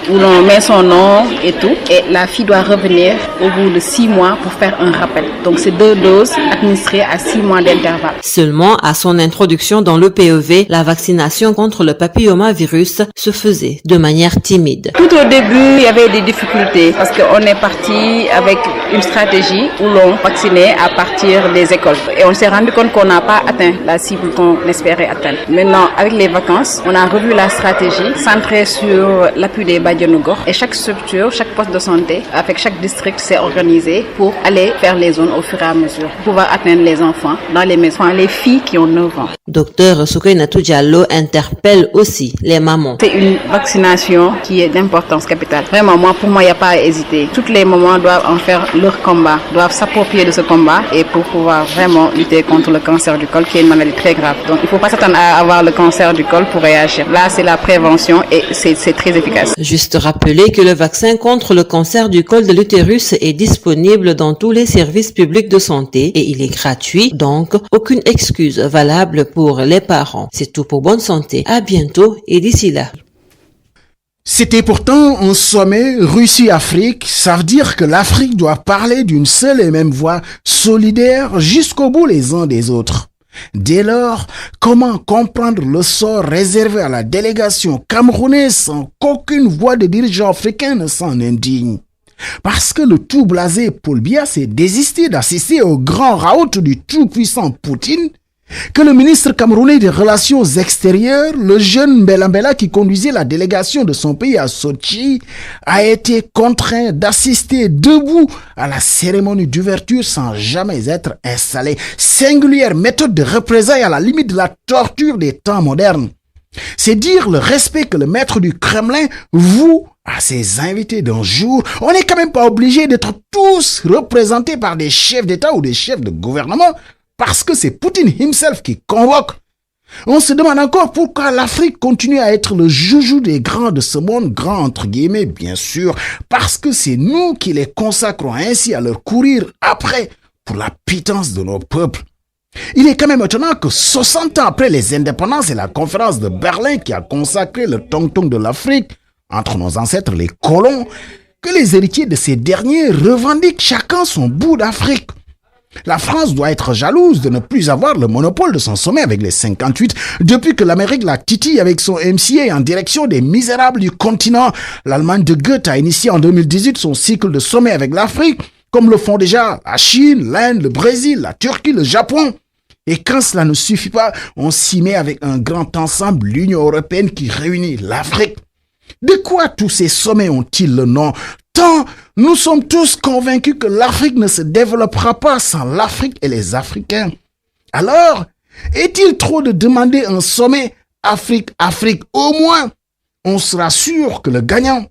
où l'on met son nom et tout. Et la fille doit revenir au bout de 6 mois pour faire un rappel. Donc, c'est 2 doses administrées à 6 mois d'intervalle. Seulement, à son introduction dans le PEV, la vaccination contre le papillomavirus se faisait de manière timide. Tout au début, il y avait des difficultés parce qu'on est parti avec une stratégie où l'on vaccinait à partir des écoles. Et on s'est rendu compte qu'on n'a pas atteint la cible qu'on espérait atteindre. Maintenant, avec les vacances, on a revu la stratégie centrée sur l'appui des Badianougor. Et chaque structure, chaque poste de santé, avec chaque district, s'est organisé pour aller faire les zones au fur et à mesure, pour pouvoir atteindre les enfants dans les maisons, les filles qui ont 9 ans. Docteur Soukeynatou Diallo interpelle aussi les mamans. C'est une vaccination qui est d'importance capitale. Vraiment, pour moi, il n'y a pas à hésiter. Toutes les mamans doivent en faire leur combat, doivent s'approprier de ce combat et pour pouvoir vraiment lutter contre le cancer du col, qui est une maladie très grave. Donc, il ne faut pas s'attendre à avoir le cancer du col pour réagir. Là, c'est la prévention et c'est très efficace. Juste rappeler que le vaccin contre le cancer du col de l'utérus est disponible dans tous les services publics de santé et il est gratuit, donc aucune excuse valable pour les parents. C'est tout pour Bonne Santé. À bientôt et d'ici là. C'était pourtant un sommet Russie-Afrique. Ça veut dire que l'Afrique doit parler d'une seule et même voix solidaire jusqu'au bout les uns des autres. Dès lors, comment comprendre le sort réservé à la délégation camerounaise sans qu'aucune voix de dirigeants africains ne s'en indigne? Parce que le tout blasé Paul Biya s'est désisté d'assister au grand raout du tout-puissant Poutine, que le ministre camerounais des Relations extérieures, le jeune Mbela Mbela qui conduisait la délégation de son pays à Sochi, a été contraint d'assister debout à la cérémonie d'ouverture sans jamais être installé. Singulière méthode de représailles à la limite de la torture des temps modernes. C'est dire le respect que le maître du Kremlin voue à ses invités d'un jour. On n'est quand même pas obligé d'être tous représentés par des chefs d'État ou des chefs de gouvernement parce que c'est Poutine himself qui convoque. On se demande encore pourquoi l'Afrique continue à être le joujou des grands de ce monde, grands entre guillemets bien sûr, parce que c'est nous qui les consacrons ainsi à leur courir après pour la pitance de nos peuples. Il est quand même étonnant que 60 ans après les indépendances et la conférence de Berlin qui a consacré le tong-tong de l'Afrique entre nos ancêtres les colons, que les héritiers de ces derniers revendiquent chacun son bout d'Afrique. La France doit être jalouse de ne plus avoir le monopole de son sommet avec les 58 depuis que l'Amérique la titille avec son MCA en direction des misérables du continent. L'Allemagne de Goethe a initié en 2018 son cycle de sommet avec l'Afrique, comme le font déjà la Chine, l'Inde, le Brésil, la Turquie, le Japon. Et quand cela ne suffit pas, on s'y met avec un grand ensemble, l'Union européenne qui réunit l'Afrique. De quoi tous ces sommets ont-ils le nom? Tant nous sommes tous convaincus que l'Afrique ne se développera pas sans l'Afrique et les Africains. Alors, est-il trop de demander un sommet Afrique-Afrique? Au moins, on sera sûr que le gagnant,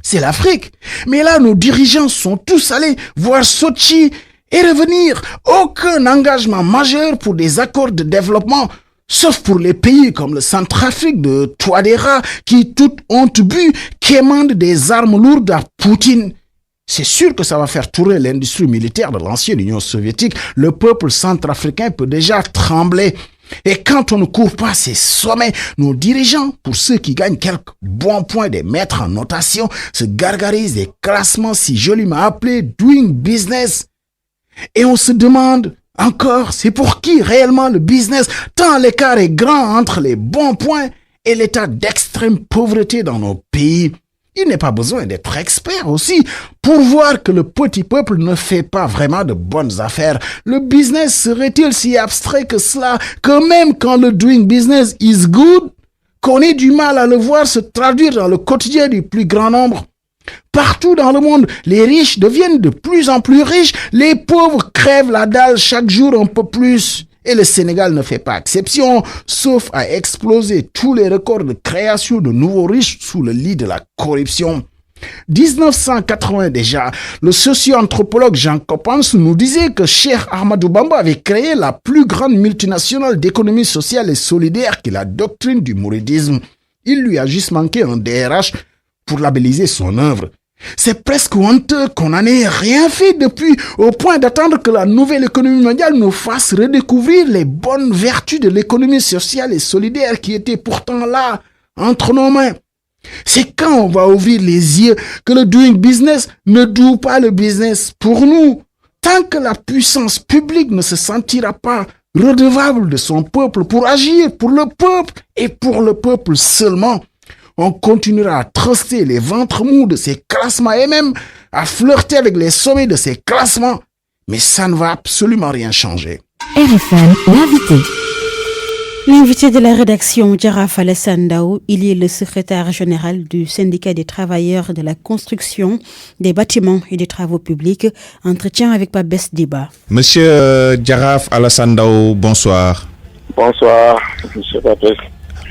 c'est l'Afrique. Mais là, nos dirigeants sont tous allés voir Sochi et revenir. Aucun engagement majeur pour des accords de développement, sauf pour les pays comme le Centrafrique de Touadéra qui, toute honte bu, quémande des armes lourdes à Poutine. C'est sûr que ça va faire tourner l'industrie militaire de l'ancienne Union soviétique. Le peuple centrafricain peut déjà trembler. Et quand on ne couvre pas ces sommets, nos dirigeants, pour ceux qui gagnent quelques bons points des maîtres en notation, se gargarisent des classements si joliment appelés doing business. Et on se demande encore, c'est pour qui réellement le business, tant l'écart est grand entre les bons points et l'état d'extrême pauvreté dans nos pays. Il n'est pas besoin d'être expert aussi pour voir que le petit peuple ne fait pas vraiment de bonnes affaires. Le business serait-il si abstrait que cela, que même quand le doing business is good, qu'on ait du mal à le voir se traduire dans le quotidien du plus grand nombre? Partout dans le monde, les riches deviennent de plus en plus riches, les pauvres crèvent la dalle chaque jour un peu plus. Et le Sénégal ne fait pas exception, sauf à exploser tous les records de création de nouveaux riches sous le lit de la corruption. 1980 déjà, le socio-anthropologue Jean Coppens nous disait que Cheikh Ahmadou Bamba avait créé la plus grande multinationale d'économie sociale et solidaire qui est la doctrine du mouridisme. Il lui a juste manqué un DRH pour labelliser son œuvre. C'est presque honteux qu'on n'en ait rien fait depuis, au point d'attendre que la nouvelle économie mondiale nous fasse redécouvrir les bonnes vertus de l'économie sociale et solidaire qui étaient pourtant là, entre nos mains. C'est quand on va ouvrir les yeux que le doing business ne doit pas le business pour nous. Tant que la puissance publique ne se sentira pas redevable de son peuple pour agir pour le peuple et pour le peuple seulement, on continuera à truster les ventres mous de ces classements et même à flirter avec les sommets de ces classements. Mais ça ne va absolument rien changer. RFM, l'invité. L'invité de la rédaction, Jaraf Alassane Daou, il est le secrétaire général du syndicat des travailleurs de la construction, des bâtiments et des travaux publics. Entretien avec Babès Diba. Monsieur Jaraf Alassane Daou, bonsoir. Bonsoir, monsieur Babès.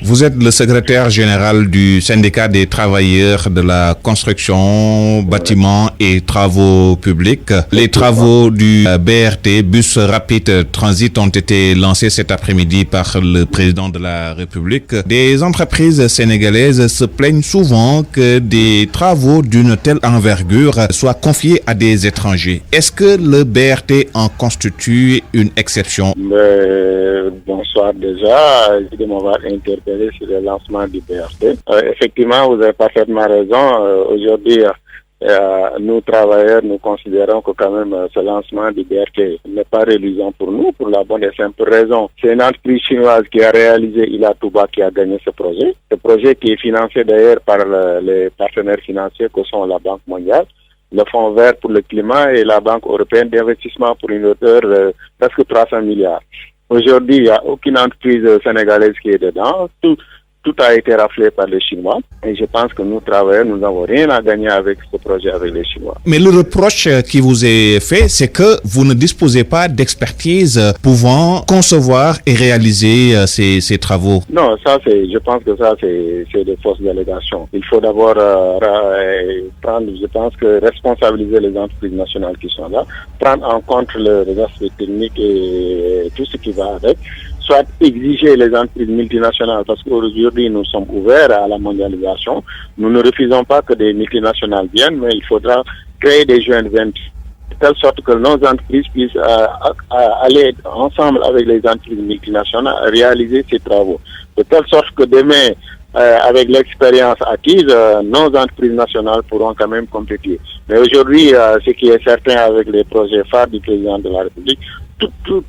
Vous êtes le secrétaire général du syndicat des travailleurs de la construction, bâtiments et travaux publics. Les travaux du BRT, Bus Rapid Transit, ont été lancés cet après-midi par le président de la République. Des entreprises sénégalaises se plaignent souvent que des travaux d'une telle envergure soient confiés à des étrangers. Est-ce que le BRT en constitue une exception? Bonsoir déjà, je vais m'avoir interpellé sur le lancement du BRT. Effectivement, vous avez parfaitement raison. Aujourd'hui, nous travailleurs, nous considérons que quand même ce lancement du BRT n'est pas reluisant pour nous, pour la bonne et simple raison. C'est une entreprise chinoise qui a réalisé Ila Touba qui a gagné ce projet. Ce projet qui est financé d'ailleurs par les partenaires financiers que sont la Banque mondiale, le Fonds vert pour le climat et la Banque européenne d'investissement pour une hauteur de presque 300 milliards. Aujourd'hui, il n'y a aucune entreprise sénégalaise qui est dedans. Tout a été raflé par les Chinois. Et je pense que nous, travailleurs, nous n'avons rien à gagner avec ce projet avec les Chinois. Mais le reproche qui vous est fait, c'est que vous ne disposez pas d'expertise pouvant concevoir et réaliser ces travaux. Non, je pense que c'est des fausses allégations. Il faut d'abord prendre, je pense que responsabiliser les entreprises nationales qui sont là, prendre en compte les aspects techniques et tout ce qui va avec, soit exiger les entreprises multinationales, parce qu'aujourd'hui nous sommes ouverts à la mondialisation. Nous ne refusons pas que des multinationales viennent, mais il faudra créer des joint ventures de telle sorte que nos entreprises puissent aller ensemble avec les entreprises multinationales à réaliser ces travaux. De telle sorte que demain, avec l'expérience acquise, nos entreprises nationales pourront quand même compétir. Mais aujourd'hui, ce qui est certain avec les projets phares du président de la République,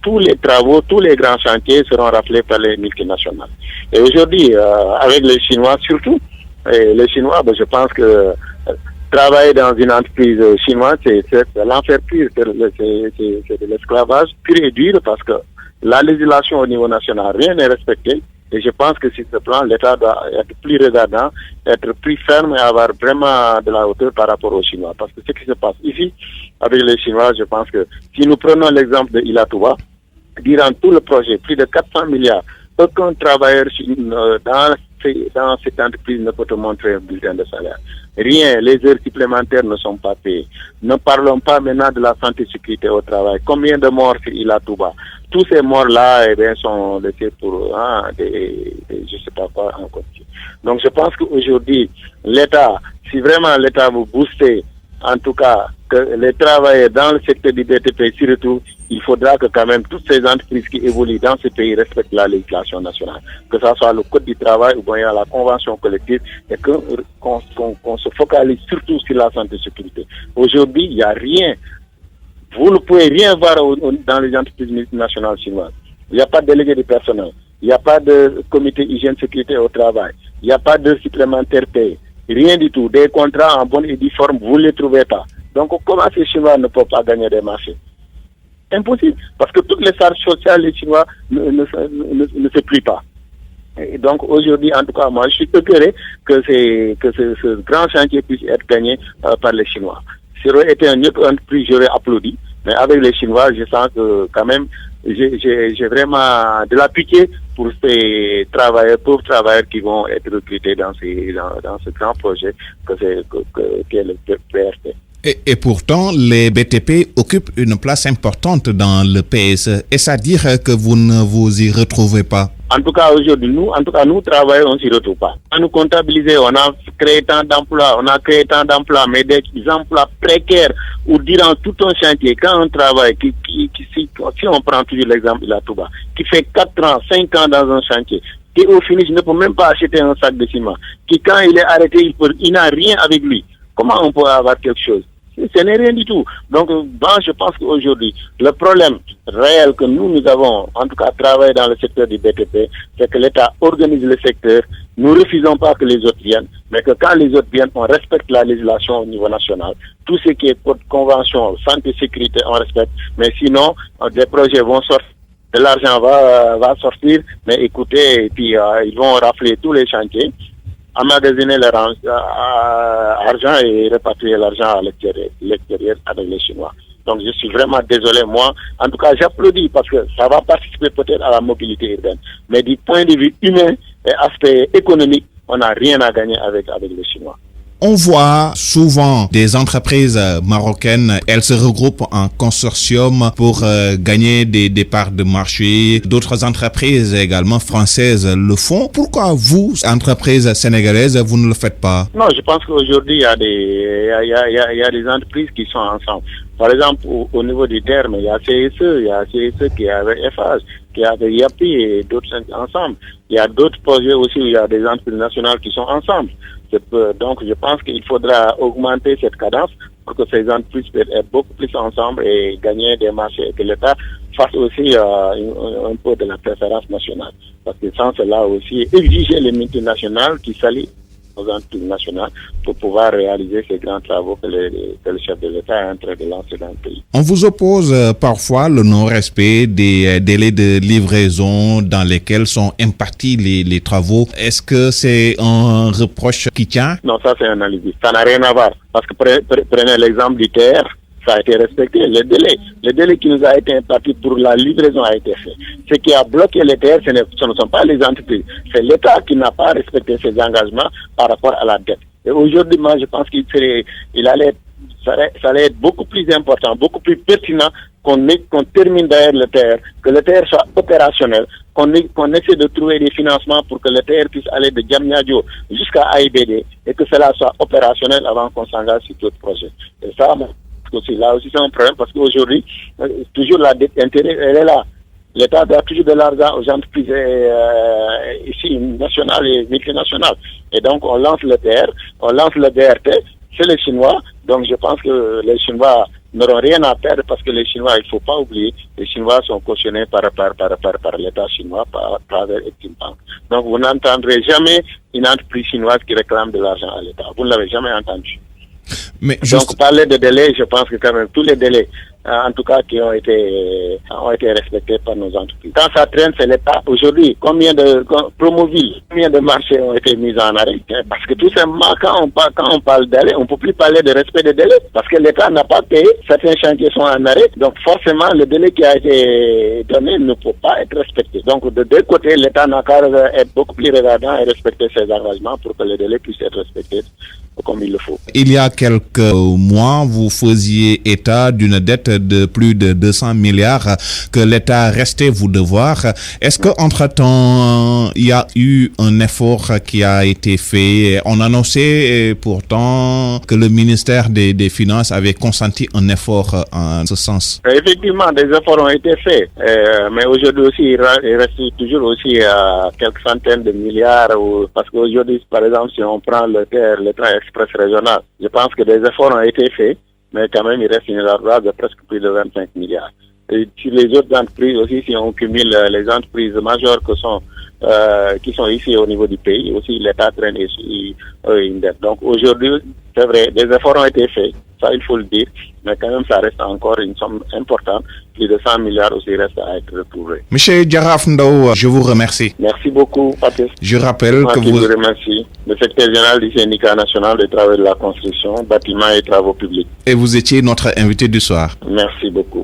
tous les travaux, tous les grands chantiers seront raflés par les multinationales. Et aujourd'hui, avec les Chinois surtout, les Chinois, je pense que travailler dans une entreprise chinoise, c'est l'enfer pur, c'est de l'esclavage pur et dur, parce que la législation au niveau national, rien n'est respecté. Et je pense que sur ce plan, l'État doit être plus regardant, être plus ferme et avoir vraiment de la hauteur par rapport aux Chinois. Parce que ce qui se passe ici, avec les Chinois, je pense que si nous prenons l'exemple de Ilatuba, durant tout le projet, plus de 400 milliards, aucun travailleur dans cette entreprise ne peut te montrer un bulletin de salaire. Rien, les heures supplémentaires ne sont pas payées. Ne parlons pas maintenant de la santé et sécurité au travail. Combien de morts sur Ilatuba? Tous ces morts-là, sont laissés pour je sais pas quoi encore. Donc je pense qu'aujourd'hui, l'État, si vraiment l'État vous booster, en tout cas, que les travailleurs dans le secteur du BTP, surtout, il faudra que quand même toutes ces entreprises qui évoluent dans ce pays respectent la législation nationale. Que ce soit le Code du travail ou bien la convention collective, et qu'on se focalise surtout sur la santé et sécurité. Aujourd'hui, il n'y a rien. Vous ne pouvez rien voir dans les entreprises multinationales chinoises. Il n'y a pas de délégué du personnel. Il n'y a pas de comité hygiène sécurité au travail. Il n'y a pas de supplémentaire payé. Rien du tout. Des contrats en bonne et due forme, vous ne les trouvez pas. Donc, comment ces Chinois ne peuvent pas gagner des marchés? Impossible. Parce que toutes les charges sociales, les Chinois ne se plient pas. Et donc, aujourd'hui, en tout cas, moi, je suis écœuré que ce grand chantier puisse être gagné par les Chinois. Si j'aurais été un autre entreprise, j'aurais applaudi. Mais avec les Chinois, je sens que quand même, j'ai vraiment de la pitié pour ces pauvres travailleurs qui vont être recrutés dans ce grand projet qu'est le PRT. Et pourtant, les BTP occupent une place importante dans le PSE. Est-ce à dire que vous ne vous y retrouvez pas? En tout cas, aujourd'hui, nous travailleurs, on ne s'y retrouve pas. On nous comptabiliser, on a créé tant d'emplois, mais des emplois précaires ou durant tout un chantier, quand on travaille, si on prend toujours l'exemple de la Touba, qui fait 4 ans, 5 ans dans un chantier, qui au finish ne peut même pas acheter un sac de ciment, qui quand il est arrêté, il n'a rien avec lui. Comment on peut avoir quelque chose? Ce n'est rien du tout. Donc, je pense qu'aujourd'hui, le problème réel que nous avons, en tout cas, travaillé dans le secteur du BTP, c'est que l'État organise le secteur. Nous ne refusons pas que les autres viennent, mais que quand les autres viennent, on respecte la législation au niveau national. Tout ce qui est convention, santé, sécurité, on respecte. Mais sinon, des projets vont sortir. De l'argent va sortir, mais écoutez, et puis ils vont rafler tous les chantiers, emmagasiner leur argent et répatrier l'argent à l'extérieur avec les Chinois. Donc je suis vraiment désolé, moi. En tout cas, j'applaudis parce que ça va participer peut-être à la mobilité urbaine. Mais du point de vue humain et aspect économique, on n'a rien à gagner avec les Chinois. On voit souvent des entreprises marocaines, elles se regroupent en consortium pour gagner des parts de marché. D'autres entreprises également françaises le font. Pourquoi vous, entreprises sénégalaises, vous ne le faites pas? Non, je pense qu'aujourd'hui, il y a des entreprises qui sont ensemble. Par exemple, au niveau du terme, il y a CSE qui est avec FH, qui est avec IAPI et d'autres ensemble. Il y a d'autres projets aussi où il y a des entreprises nationales qui sont ensemble. Donc, je pense qu'il faudra augmenter cette cadence pour que ces entreprises puissent être beaucoup plus ensemble et gagner des marchés et que l'État fasse aussi un peu de la préférence nationale. Parce que sans cela aussi, exiger les multinationales qui s'allient aux entreprises nationales pour pouvoir réaliser ces grands travaux que le chef de l'État est en train de lancer dans le pays. On vous oppose parfois le non-respect des délais de livraison dans lesquels sont impartis les travaux. Est-ce que c'est un reproche qui tient? Non, ça c'est un alibi. Ça n'a rien à voir. Parce que prenez l'exemple du TER, ça a été respecté. Le délai qui nous a été imparti pour la livraison a été fait. Ce qui a bloqué le TER, ce ne sont pas les entreprises. C'est l'État qui n'a pas respecté ses engagements par rapport à la dette. Et aujourd'hui, moi, je pense ça allait être beaucoup plus important, beaucoup plus pertinent qu'on termine d'ailleurs le TER, que le TER soit opérationnel, qu'on essaie de trouver des financements pour que le TER puisse aller de Diamniadio jusqu'à AIBD et que cela soit opérationnel avant qu'on s'engage sur d'autres projets. Et ça, là aussi c'est un problème parce qu'aujourd'hui, toujours la dette intérieure, elle est là. L'État doit toujours de l'argent aux entreprises ici, nationales et multinationales. Et donc on lance le TER, on lance le BRT, c'est les Chinois. Donc je pense que les Chinois n'auront rien à perdre parce que les Chinois, il ne faut pas oublier, les Chinois sont cautionnés par l'État chinois, par travers Exim Bank. Donc vous n'entendrez jamais une entreprise chinoise qui réclame de l'argent à l'État. Vous ne l'avez jamais entendu. Mais donc parler de délais, je pense que quand même tous les délais, en tout cas qui ont été respectés par nos entreprises. Quand ça traîne, c'est l'État. Aujourd'hui, combien de marchés ont été mis en arrêt? Parce que tout simplement, quand on parle délai, on ne peut plus parler de respect des délais parce que l'État n'a pas payé. Certains chantiers sont en arrêt. Donc forcément, le délai qui a été donné ne peut pas être respecté. Donc de deux côtés, l'État n'a qu'à être beaucoup plus regardant et respecter ses engagements pour que le délai puisse être respecté comme il le faut. Il y a quelques mois, vous faisiez état d'une dette de plus de 200 milliards que l'État restait vous devoir. Est-ce qu'entre-temps, il y a eu un effort qui a été fait? On annonçait pourtant que le ministère des Finances avait consenti un effort en ce sens. Effectivement, des efforts ont été faits. Mais aujourd'hui aussi, il reste toujours aussi quelques centaines de milliards. Parce qu'aujourd'hui, par exemple, si on prend le train express régional, je pense que des efforts ont été faits, mais quand même il reste une erreur de presque plus de 25 milliards. Et sur les autres entreprises aussi, si on cumule les entreprises majeures qui sont ici au niveau du pays, aussi l'État traîne une dette. Donc aujourd'hui, c'est vrai, des efforts ont été faits, ça il faut le dire, mais quand même ça reste encore une somme importante. Plus de 100 milliards aussi reste à être retrouvés. Monsieur Djaraf Ndao, je vous remercie. Merci beaucoup, Patrice. Je rappelle que vous... Je vous remercie. Le secrétaire général du syndicat national des travaux de la construction, bâtiments et travaux publics. Et vous étiez notre invité du soir. Merci beaucoup.